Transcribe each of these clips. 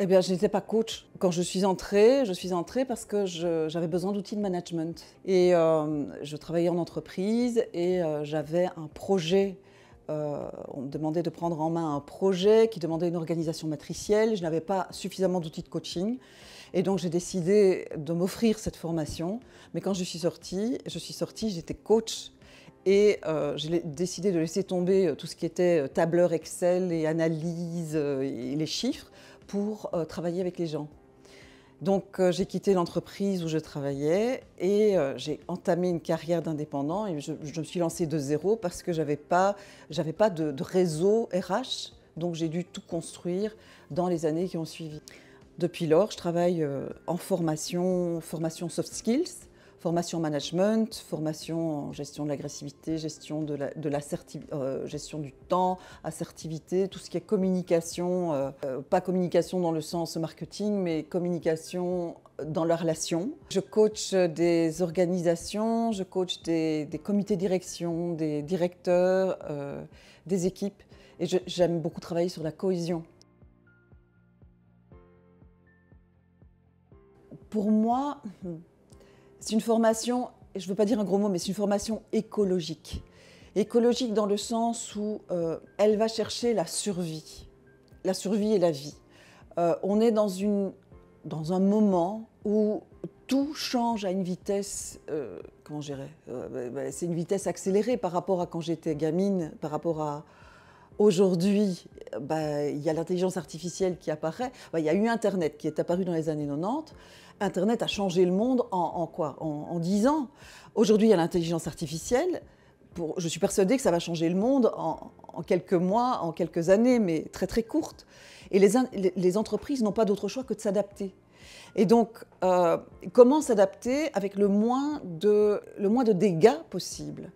Eh bien, je n'étais pas coach. Quand je suis entrée parce que j'avais besoin d'outils de management. Et je travaillais en entreprise et j'avais un projet. On me demandait de prendre en main un projet qui demandait une organisation matricielle. Je n'avais pas suffisamment d'outils de coaching. Et donc, j'ai décidé de m'offrir cette formation. Mais quand je suis sortie, j'étais coach. Et j'ai décidé de laisser tomber tout ce qui était tableur Excel et analyse et les chiffres pour travailler avec les gens. Donc j'ai quitté l'entreprise où je travaillais et j'ai entamé une carrière d'indépendant et je me suis lancée de zéro parce que j'avais pas de réseau RH, donc j'ai dû tout construire dans les années qui ont suivi. Depuis lors, je travaille en formation soft skills, formation management, formation en gestion de l'agressivité, gestion gestion du temps, assertivité, tout ce qui est communication, pas communication dans le sens marketing, mais communication dans la relation. Je coach des organisations, je coach des comités de direction, des directeurs, des équipes, et j'aime beaucoup travailler sur la cohésion. Pour moi, c'est une formation, et je ne veux pas dire un gros mot, mais c'est une formation écologique. Écologique dans le sens où elle va chercher la survie et la vie. On est dans un moment où tout change à une vitesse, comment je dirais, c'est une vitesse accélérée par rapport à quand j'étais gamine, par rapport à aujourd'hui. Il y a l'intelligence artificielle qui apparaît. Il y a eu Internet qui est apparu dans les années 90. Internet a changé le monde en quoi? En 10 ans. Aujourd'hui, il y a l'intelligence artificielle. Je suis persuadée que ça va changer le monde en quelques mois, en quelques années, mais très très courtes. Et les entreprises n'ont pas d'autre choix que de s'adapter. Et donc, comment s'adapter avec le moins de dégâts possible,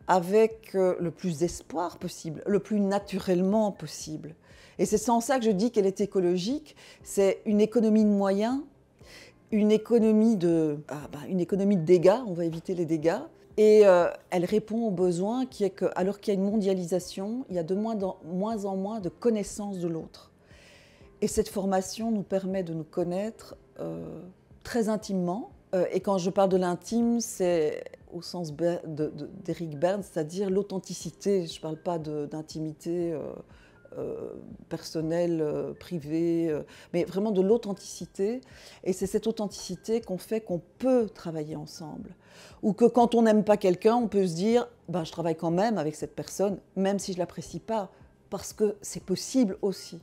avec le plus d'espoir possible, le plus naturellement possible. Et c'est en ça que je dis qu'elle est écologique. C'est une économie de moyens, une économie de dégâts, on va éviter les dégâts. Et elle répond au besoin qui est que, alors qu'il y a une mondialisation, il y a de moins en moins de connaissance de l'autre. Et cette formation nous permet de nous connaître très intimement. Et quand je parle de l'intime, c'est au sens d'Eric Berne, c'est-à-dire l'authenticité. Je ne parle pas d'intimité personnelle, privée, mais vraiment de l'authenticité. Et c'est cette authenticité qu'on peut travailler ensemble. Ou que quand on n'aime pas quelqu'un, on peut se dire je travaille quand même avec cette personne, même si je ne l'apprécie pas, parce que c'est possible aussi.